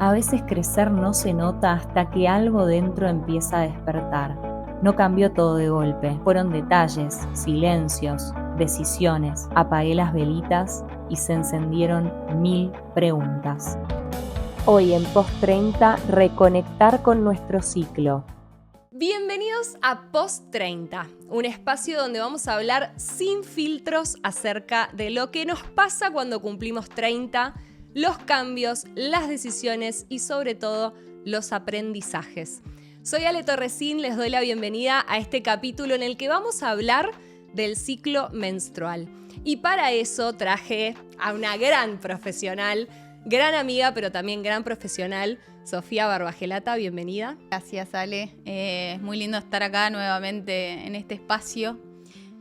A veces crecer no se nota hasta que algo dentro empieza a despertar. No cambió todo de golpe, fueron detalles, silencios, decisiones. Apagué las velitas y se encendieron 1000 preguntas. Hoy en Post 30, reconectar con nuestro ciclo. Bienvenidos a Post 30, un espacio donde vamos a hablar sin filtros acerca de lo que nos pasa cuando cumplimos 30, los cambios, las decisiones y sobre todo los aprendizajes. Soy Ale Torresín, les doy la bienvenida a este capítulo en el que vamos a hablar del ciclo menstrual. Y para eso traje a una gran profesional, gran amiga, pero también gran profesional, Sofía Barbagelata, bienvenida. Gracias, Ale. Es muy lindo estar acá nuevamente en este espacio.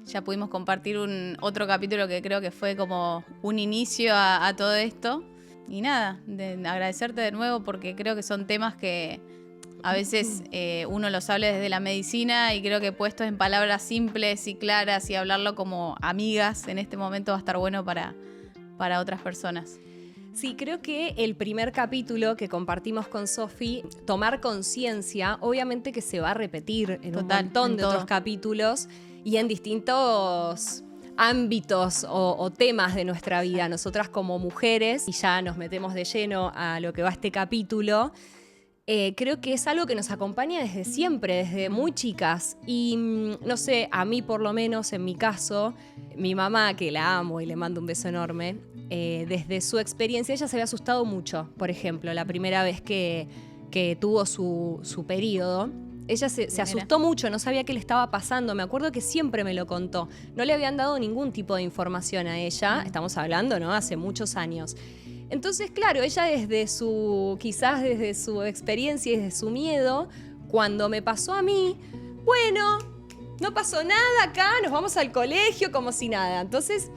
Ya pudimos compartir otro capítulo que creo que fue como un inicio a todo esto. Y nada, agradecerte de nuevo porque creo que son temas que a veces uno los habla desde la medicina y creo que puestos en palabras simples y claras y hablarlo como amigas en este momento va a estar bueno para otras personas. Sí, creo que el primer capítulo que compartimos con Sofi, tomar conciencia, obviamente que se va a repetir en un montón de otros capítulos y en distintos ámbitos o temas de nuestra vida. Nosotras como mujeres, y ya nos metemos de lleno a lo que va este capítulo, creo que es algo que nos acompaña desde siempre, desde muy chicas. Y no sé, a mí por lo menos, en mi caso, mi mamá, que la amo y le mando un beso enorme, desde su experiencia, ella se había asustado mucho, por ejemplo, la primera vez que tuvo su periodo. Ella se asustó mucho, no sabía qué le estaba pasando. Me acuerdo que siempre me lo contó. No le habían dado ningún tipo de información a ella. Estamos hablando, ¿no? Hace muchos años. Entonces, claro, ella quizás desde su experiencia y desde su miedo, cuando me pasó a mí, bueno, no pasó nada acá, nos vamos al colegio como si nada. Entonces,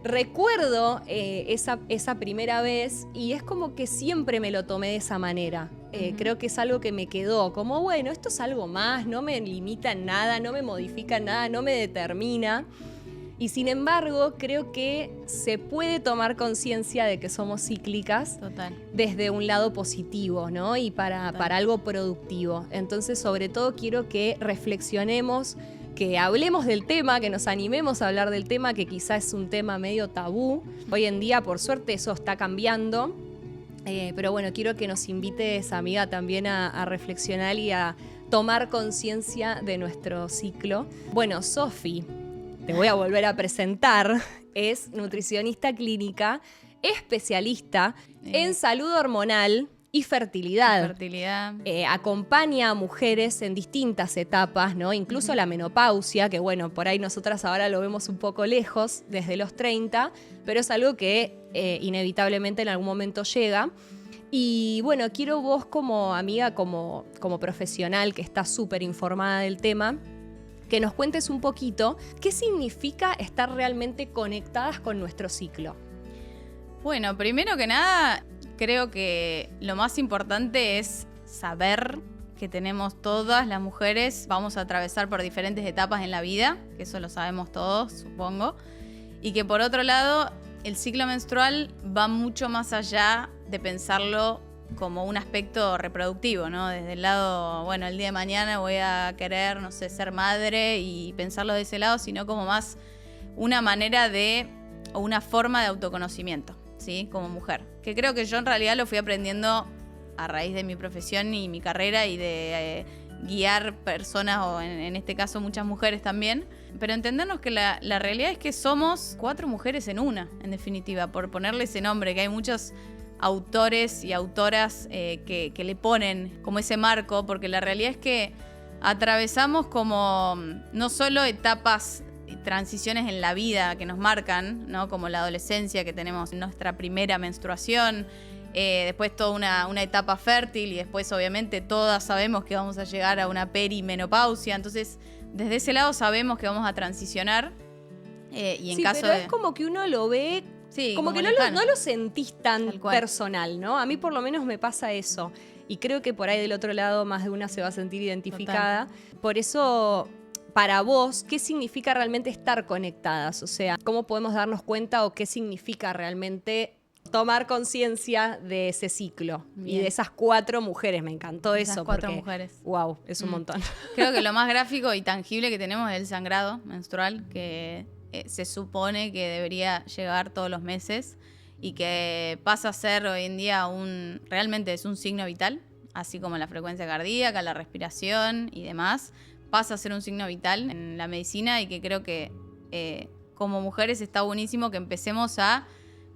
recuerdo esa primera vez y es como que siempre me lo tomé de esa manera. Creo que es algo que me quedó como, bueno, esto es algo más, no me limita en nada, no me modifica en nada, no me determina. Y sin embargo, creo que se puede tomar conciencia de que somos cíclicas. Total. Desde un lado positivo, ¿no? Y para algo productivo. Entonces, sobre todo, quiero que reflexionemos, que hablemos del tema, que nos animemos a hablar del tema, que quizás es un tema medio tabú. Hoy en día, por suerte, eso está cambiando. Pero bueno, quiero que nos invites, amiga, también a reflexionar y a tomar conciencia de nuestro ciclo. Bueno, Sofi, te voy a volver a presentar, es nutricionista clínica, especialista en salud hormonal y fertilidad. Acompaña a mujeres en distintas etapas, ¿no? Incluso la menopausia, que bueno, por ahí nosotras ahora lo vemos un poco lejos, desde los 30, pero es algo que inevitablemente en algún momento llega. Y bueno, quiero vos como amiga, como profesional que está súper informada del tema, que nos cuentes un poquito qué significa estar realmente conectadas con nuestro ciclo. Bueno, primero que nada, creo que lo más importante es saber que tenemos todas las mujeres, vamos a atravesar por diferentes etapas en la vida, que eso lo sabemos todos, supongo, y que por otro lado, el ciclo menstrual va mucho más allá de pensarlo como un aspecto reproductivo, ¿no? Desde el lado, bueno, el día de mañana voy a querer, no sé, ser madre y pensarlo de ese lado, sino como más una manera o una forma de autoconocimiento, ¿sí? Como mujer. Que creo que yo en realidad lo fui aprendiendo a raíz de mi profesión y mi carrera y de guiar personas, o en este caso muchas mujeres también. Pero entendernos que la realidad es que somos 4 mujeres en una, en definitiva, por ponerle ese nombre, que hay muchos autores y autoras que le ponen como ese marco, porque la realidad es que atravesamos como no solo etapas, transiciones en la vida que nos marcan, ¿no? Como la adolescencia, que tenemos nuestra primera menstruación, después toda una etapa fértil y después obviamente todas sabemos que vamos a llegar a una perimenopausia, entonces desde ese lado sabemos que vamos a transicionar y en sí, caso pero de... es como que uno lo ve... Sí, como que no lo sentís tan personal, ¿no? A mí por lo menos me pasa eso. Y creo que por ahí del otro lado más de una se va a sentir identificada. Total. Por eso, para vos, ¿qué significa realmente estar conectadas? O sea, ¿cómo podemos darnos cuenta o qué significa realmente tomar conciencia de ese ciclo. Bien. Y de esas 4 mujeres. Me encantó Esas eso. 4 porque, mujeres. Wow, es un montón. Creo que lo más gráfico y tangible que tenemos es el sangrado menstrual, que se supone que debería llegar todos los meses y que pasa a ser hoy en día realmente es un signo vital, así como la frecuencia cardíaca, la respiración y demás. Pasa a ser un signo vital en la medicina y que creo que como mujeres está buenísimo que empecemos a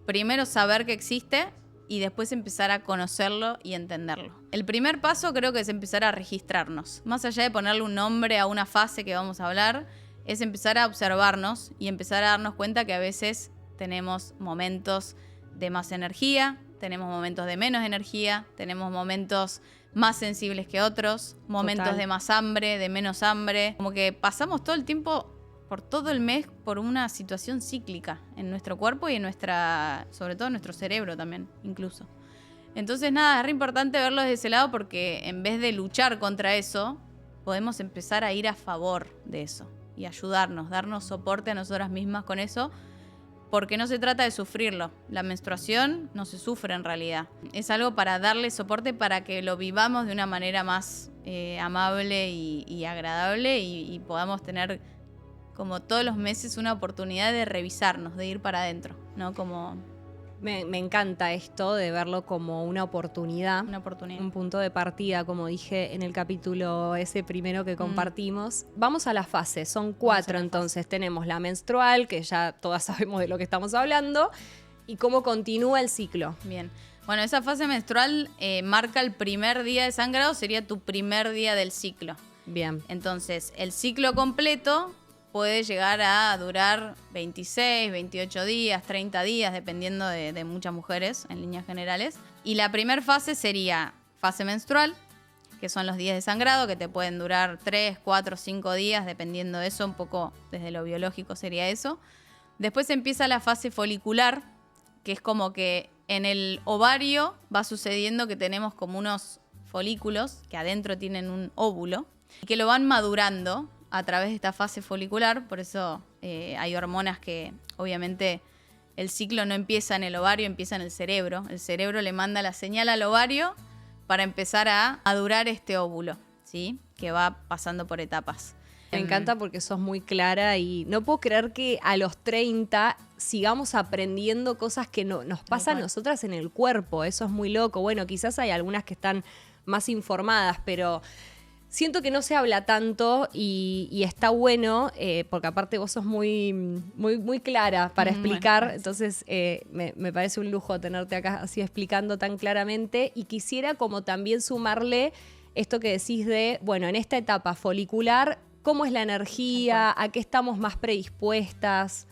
primero saber que existe y después empezar a conocerlo y entenderlo. El primer paso creo que es empezar a registrarnos. Más allá de ponerle un nombre a una fase que vamos a hablar, es empezar a observarnos y empezar a darnos cuenta que a veces tenemos momentos de más energía, tenemos momentos de menos energía, tenemos momentos más sensibles que otros, momentos Total. de más hambre, de menos hambre. Como que pasamos todo el tiempo, por todo el mes, por una situación cíclica en nuestro cuerpo y sobre todo en nuestro cerebro también, incluso. Entonces, nada, es re importante verlo desde ese lado porque en vez de luchar contra eso, podemos empezar a ir a favor de eso y ayudarnos, darnos soporte a nosotras mismas con eso, porque no se trata de sufrirlo. La menstruación no se sufre en realidad. Es algo para darle soporte para que lo vivamos de una manera más amable y agradable y podamos tener como todos los meses una oportunidad de revisarnos, de ir para adentro, ¿no? Como Me encanta esto de verlo como una oportunidad. una oportunidad. Un punto de partida, como dije en el capítulo ese primero que compartimos. Vamos a las fases, son 4 entonces. Tenemos la menstrual, que ya todas sabemos de lo que estamos hablando, y cómo continúa el ciclo. Bien. Bueno, esa fase menstrual marca el primer día de sangrado, sería tu primer día del ciclo. Bien. Entonces, el ciclo completo puede llegar a durar 26, 28 días, 30 días, dependiendo de muchas mujeres en líneas generales. Y la primera fase sería fase menstrual, que son los días de sangrado, que te pueden durar 3, 4, 5 días, dependiendo de eso, un poco desde lo biológico sería eso. Después empieza la fase folicular, que es como que en el ovario va sucediendo que tenemos como unos folículos que adentro tienen un óvulo y que lo van madurando a través de esta fase folicular. Por eso hay hormonas que obviamente el ciclo no empieza en el ovario, empieza en el cerebro. El cerebro le manda la señal al ovario para empezar a madurar este óvulo, ¿sí? Que va pasando por etapas. Me encanta porque sos muy clara y no puedo creer que a los 30 sigamos aprendiendo cosas que nos pasan a nosotras en el cuerpo. Eso es muy loco. Bueno, quizás hay algunas que están más informadas, pero siento que no se habla tanto y está bueno, porque aparte vos sos muy clara para explicar. Bueno, entonces me parece un lujo tenerte acá así explicando tan claramente. Y quisiera como también sumarle esto que decís de, bueno, en esta etapa folicular, ¿cómo es la energía? ¿A qué estamos más predispuestas?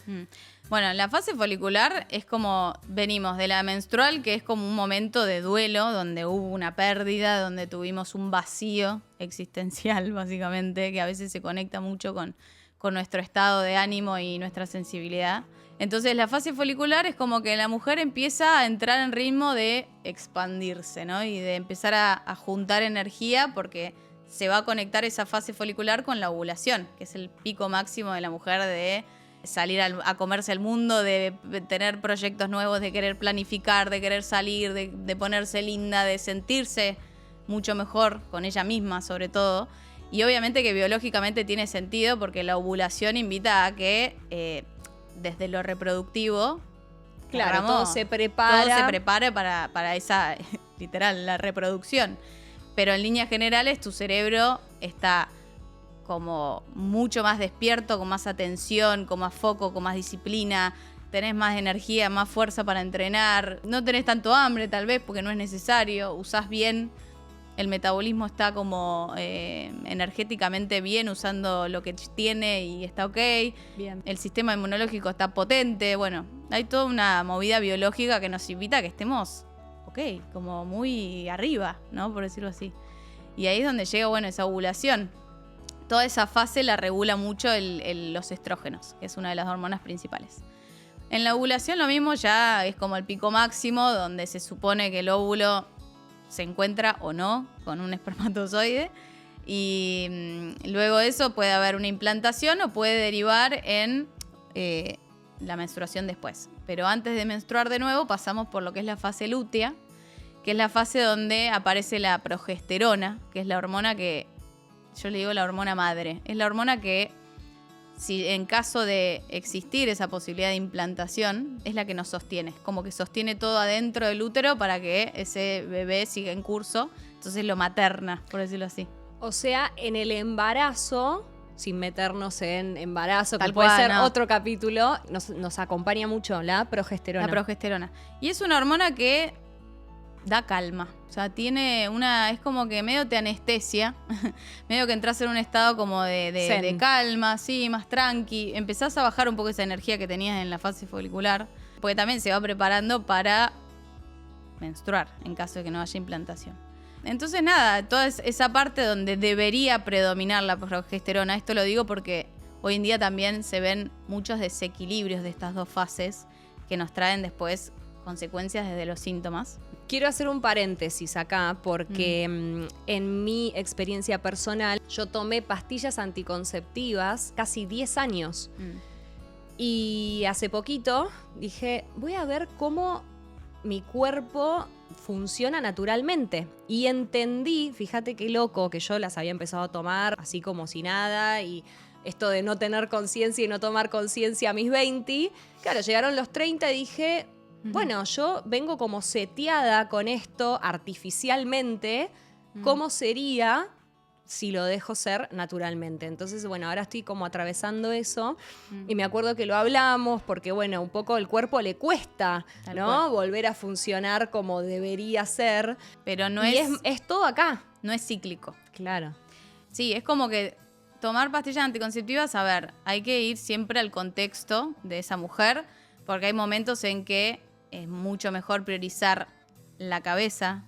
Bueno, la fase folicular es como venimos de la menstrual, que es como un momento de duelo, donde hubo una pérdida, donde tuvimos un vacío existencial, básicamente, que a veces se conecta mucho con nuestro estado de ánimo y nuestra sensibilidad. Entonces, la fase folicular es como que la mujer empieza a entrar en ritmo de expandirse, ¿no? Y de empezar a juntar energía, porque se va a conectar esa fase folicular con la ovulación, que es el pico máximo de la mujer de salir a comerse el mundo, de tener proyectos nuevos, de querer planificar, de querer salir, de ponerse linda, de sentirse mucho mejor con ella misma, sobre todo. Y obviamente que biológicamente tiene sentido porque la ovulación invita a que desde lo reproductivo, claro, todo se prepara para esa, literal, la reproducción. Pero en líneas generales tu cerebro está como mucho más despierto, con más atención, con más foco, con más disciplina. Tenés más energía, más fuerza para entrenar. No tenés tanto hambre tal vez porque no es necesario. Usás bien. El metabolismo está como energéticamente bien, usando lo que tiene y está ok. Bien. El sistema inmunológico está potente. Bueno, hay toda una movida biológica que nos invita a que estemos como muy arriba, ¿no? Por decirlo así. Y ahí es donde llega, bueno, esa ovulación. Toda esa fase la regula mucho los estrógenos, que es una de las hormonas principales. En la ovulación lo mismo, ya es como el pico máximo, donde se supone que el óvulo se encuentra o no con un espermatozoide. Y luego de eso puede haber una implantación o puede derivar en la menstruación después. Pero antes de menstruar de nuevo pasamos por lo que es la fase lútea, que es la fase donde aparece la progesterona, que es la hormona que, yo le digo la hormona madre. Es la hormona que, si en caso de existir esa posibilidad de implantación, es la que nos sostiene. Como que sostiene todo adentro del útero para que ese bebé siga en curso. Entonces lo materna, por decirlo así. O sea, en el embarazo, sin meternos en embarazo, que Tal puede cual, ser no. otro capítulo, nos acompaña mucho la progesterona. La progesterona. Y es una hormona que da calma. O sea, es como que medio te anestesia, medio que entras en un estado como de calma, sí, más tranqui. Empezás a bajar un poco esa energía que tenías en la fase folicular, porque también se va preparando para menstruar, en caso de que no haya implantación. Entonces nada, toda esa parte donde debería predominar la progesterona, esto lo digo porque hoy en día también se ven muchos desequilibrios de estas dos fases que nos traen después consecuencias desde los síntomas. Quiero hacer un paréntesis acá porque en mi experiencia personal yo tomé pastillas anticonceptivas casi 10 años y hace poquito dije, voy a ver cómo mi cuerpo funciona naturalmente. Y entendí, fíjate qué loco, que yo las había empezado a tomar así como si nada y esto de no tener conciencia y no tomar conciencia a mis 20. Claro, llegaron los 30 y dije, bueno, yo vengo como seteada con esto artificialmente, ¿cómo sería si lo dejo ser naturalmente? Entonces, bueno, ahora estoy como atravesando eso y me acuerdo que lo hablamos porque, bueno, un poco el cuerpo le cuesta, Tal ¿no? cual. Volver a funcionar como debería ser. Pero no Y es todo acá. no es cíclico. Claro. Sí, es como que tomar pastillas anticonceptivas, a ver, hay que ir siempre al contexto de esa mujer, porque hay momentos en que es mucho mejor priorizar la cabeza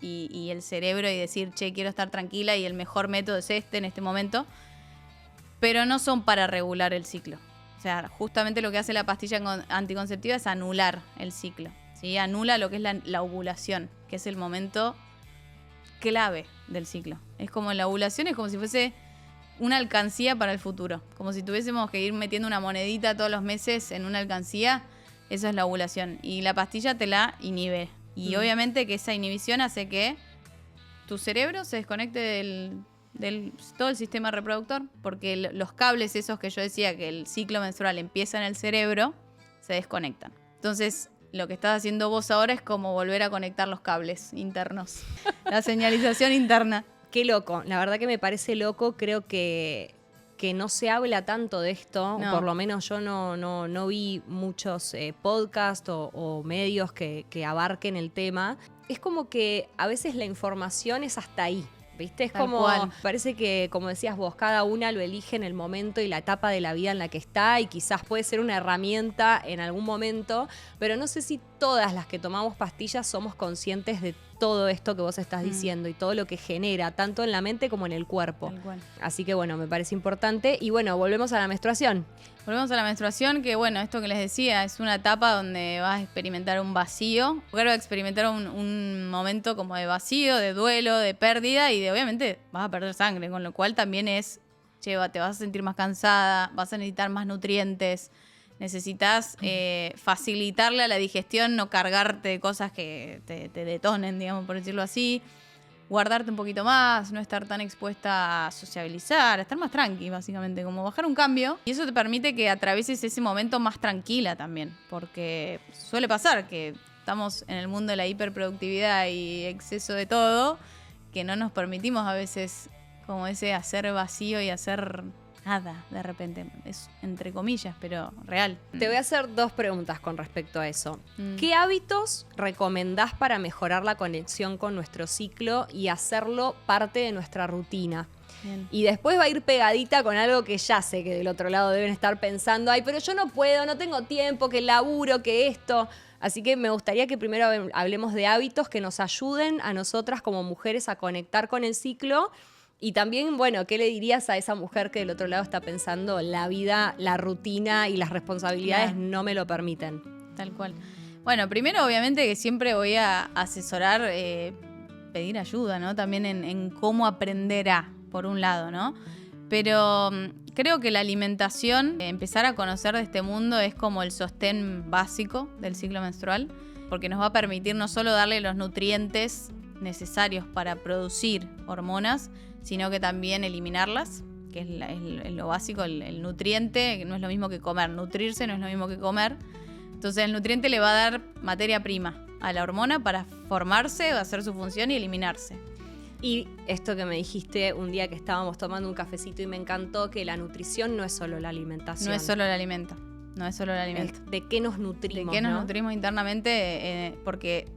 y el cerebro y decir, che, quiero estar tranquila y el mejor método es este en este momento, pero no son para regular el ciclo. O sea, justamente lo que hace la pastilla anticonceptiva es anular el ciclo, ¿sí? Anula lo que es la ovulación, que es el momento clave del ciclo. Es como la ovulación, es como si fuese una alcancía para el futuro, como si tuviésemos que ir metiendo una monedita todos los meses en una alcancía. Eso es la ovulación. Y la pastilla te la inhibe. Y obviamente que esa inhibición hace que tu cerebro se desconecte del todo el sistema reproductor, porque los cables esos que yo decía que el ciclo menstrual empieza en el cerebro, se desconectan. Entonces, lo que estás haciendo vos ahora es como volver a conectar los cables internos. La señalización interna. Qué loco. La verdad que me parece loco. Creo que no se habla tanto de esto, No. por lo menos yo no vi muchos podcasts o medios que abarquen el tema. Es como que a veces la información es hasta ahí, ¿viste? Es Tal como, cual. parece que, como decías vos, cada una lo elige en el momento y la etapa de la vida en la que está y quizás puede ser una herramienta en algún momento, pero no sé si todas las que tomamos pastillas somos conscientes de todo esto que vos estás diciendo y todo lo que genera, tanto en la mente como en el cuerpo. Tal cual. Así que bueno, me parece importante. Y bueno, volvemos a la menstruación. Volvemos a la menstruación, que bueno, esto que les decía, es una etapa donde vas a experimentar un vacío. Claro, vas a experimentar un momento como de vacío, de duelo, de pérdida y obviamente vas a perder sangre, con lo cual también es, che, te vas a sentir más cansada, vas a necesitar más nutrientes, necesitas facilitarle a la digestión, no cargarte de cosas que te detonen, digamos, por decirlo así. Guardarte un poquito más, no estar tan expuesta a sociabilizar, a estar más tranqui, básicamente, como bajar un cambio. Y eso te permite que atravieses ese momento más tranquila también, porque suele pasar que estamos en el mundo de la hiperproductividad y exceso de todo, que no nos permitimos a veces como ese hacer vacío y hacer nada de repente. Es entre comillas, pero real. Te voy a hacer 2 preguntas con respecto a eso. ¿Qué hábitos recomendás para mejorar la conexión con nuestro ciclo y hacerlo parte de nuestra rutina? Bien. Y después va a ir pegadita con algo que ya sé que del otro lado deben estar pensando, ay, pero yo no puedo, no tengo tiempo, que laburo, que esto. Así que me gustaría que primero hablemos de hábitos que nos ayuden a nosotras como mujeres a conectar con el ciclo. Y también, bueno, ¿qué le dirías a esa mujer que del otro lado está pensando la vida, la rutina y las responsabilidades Claro. no me lo permiten? Tal cual. Bueno, primero obviamente que siempre voy a asesorar, pedir ayuda, ¿no? También en cómo aprender por un lado, ¿no? Pero creo que la alimentación, empezar a conocer de este mundo es como el sostén básico del ciclo menstrual, porque nos va a permitir no solo darle los nutrientes necesarios para producir hormonas, sino que también eliminarlas, que es lo básico, el nutriente, que no es lo mismo que comer. Nutrirse no es lo mismo que comer. Entonces el nutriente le va a dar materia prima a la hormona para formarse, hacer su función y eliminarse. Y esto que me dijiste un día que estábamos tomando un cafecito y me encantó, que la nutrición no es solo la alimentación. No es solo el alimento. ¿De qué nos nutrimos? ¿De qué nos nutrimos internamente? Porque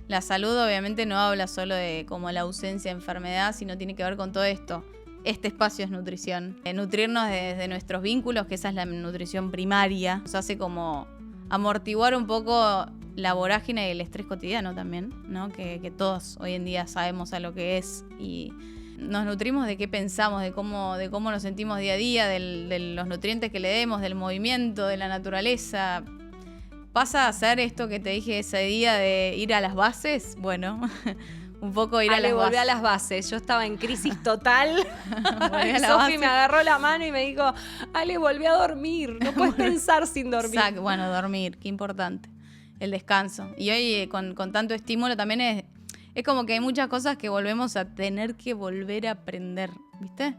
la salud obviamente no habla solo de como la ausencia de enfermedad, sino tiene que ver con todo esto. Este espacio es nutrición. Nutrirnos desde nuestros vínculos, que esa es la nutrición primaria, nos hace como amortiguar un poco la vorágine y el estrés cotidiano también, ¿no? Que todos hoy en día sabemos a lo que es, y nos nutrimos de qué pensamos, de cómo nos sentimos día a día, de los nutrientes que le demos, del movimiento, de la naturaleza. ¿Pasa a hacer esto que te dije ese día de ir a las bases? Bueno, un poco ir a las bases. Volví a las bases. Yo estaba en crisis total. Sofi me agarró la mano y me dijo, Ale, volví a dormir. No puedes pensar sin dormir. Exacto. Bueno, dormir, qué importante. El descanso. Y hoy con tanto estímulo también es como que hay muchas cosas que volvemos a tener que volver a aprender, ¿viste?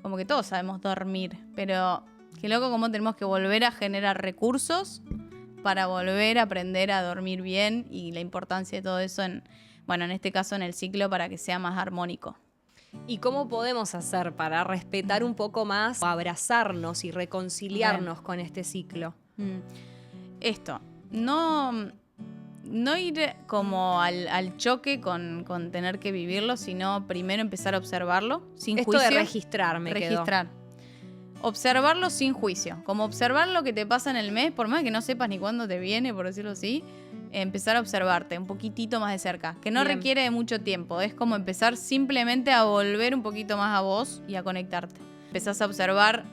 Como que todos sabemos dormir, pero qué loco cómo tenemos que volver a generar recursos para volver a aprender a dormir bien, y la importancia de todo eso en este caso en el ciclo, para que sea más armónico. ¿Y cómo podemos hacer para respetar un poco más, abrazarnos y reconciliarnos con este ciclo? Esto, no ir como al choque con tener que vivirlo, sino primero empezar a observarlo sin juicio. Esto de registrar. Observarlo sin juicio. Como observar lo que te pasa en el mes, por más que no sepas ni cuándo te viene, por decirlo así, empezar a observarte un poquitito más de cerca, que no requiere de mucho tiempo. Es como empezar simplemente a volver un poquito más a vos y a conectarte. Empezás a observar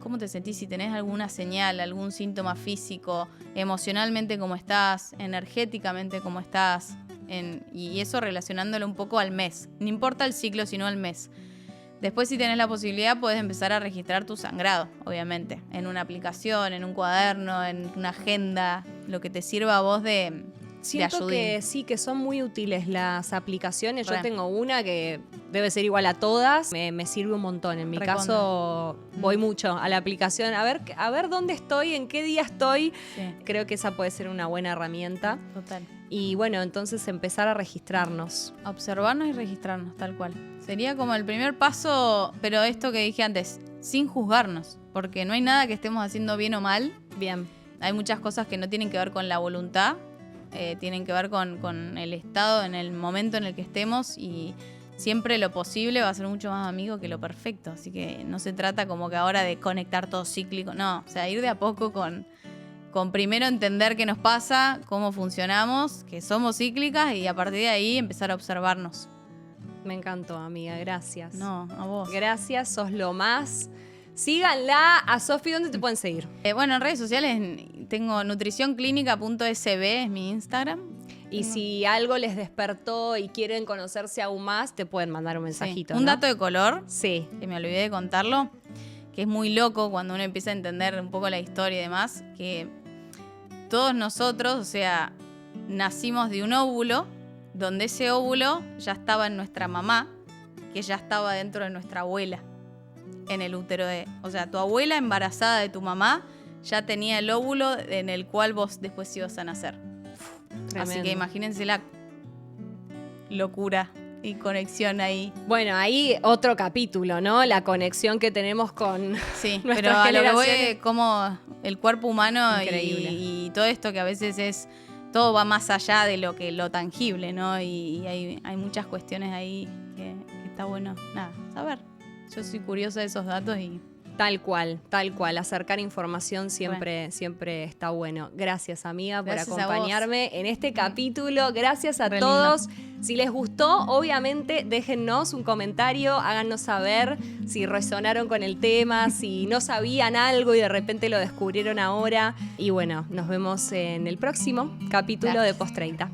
cómo te sentís, si tenés alguna señal, algún síntoma físico, emocionalmente cómo estás, energéticamente cómo estás, y eso relacionándolo un poco al mes. No importa el ciclo, sino al mes. Después, si tenés la posibilidad, podés empezar a registrar tu sangrado, obviamente, en una aplicación, en un cuaderno, en una agenda, lo que te sirva a vos de Siento que sí, que son muy útiles las aplicaciones. Yo tengo una que debe ser igual a todas. Me sirve un montón. En mi caso, voy mucho a la aplicación a ver dónde estoy, en qué día estoy. Sí. Creo que esa puede ser una buena herramienta. Total. Y bueno, entonces empezar a registrarnos. A observarnos y registrarnos, tal cual. Sería como el primer paso, pero esto que dije antes, sin juzgarnos. Porque no hay nada que estemos haciendo bien o mal. Bien. Hay muchas cosas que no tienen que ver con la voluntad. Tienen que ver con el estado, en el momento en el que estemos, y siempre lo posible va a ser mucho más amigo que lo perfecto. Así que no se trata como que ahora de conectar todo cíclico, no, o sea, ir de a poco con primero entender qué nos pasa, cómo funcionamos, que somos cíclicas, y a partir de ahí empezar a observarnos. Me encantó, amiga, gracias. No, a vos. Gracias, sos lo más. Síganla a Sofi, ¿dónde te pueden seguir? En redes sociales tengo nutricionclínica.sb, es mi Instagram. Y si algo les despertó y quieren conocerse aún más, te pueden mandar un mensajito. Sí. Un dato de color, sí, que me olvidé de contarlo, que es muy loco cuando uno empieza a entender un poco la historia y demás, que todos nosotros, o sea, nacimos de un óvulo, donde ese óvulo ya estaba en nuestra mamá, que ya estaba dentro de nuestra abuela. En el útero o sea, tu abuela embarazada de tu mamá ya tenía el óvulo en el cual vos después ibas a nacer. Tremendo. Así que imagínense la locura y conexión ahí. Bueno, ahí otro capítulo, ¿no? La conexión que tenemos con pero a lo que voy es como el cuerpo humano y todo esto que a veces todo va más allá de lo tangible, ¿no? Y hay muchas cuestiones ahí que está bueno, saber. Yo soy curiosa de esos datos y... Tal cual. Acercar información siempre está bueno. Gracias, amiga, por acompañarme en este capítulo. Gracias a todos. Si les gustó, obviamente, déjennos un comentario, háganos saber si resonaron con el tema, si no sabían algo y de repente lo descubrieron ahora. Y bueno, nos vemos en el próximo capítulo de Post 30.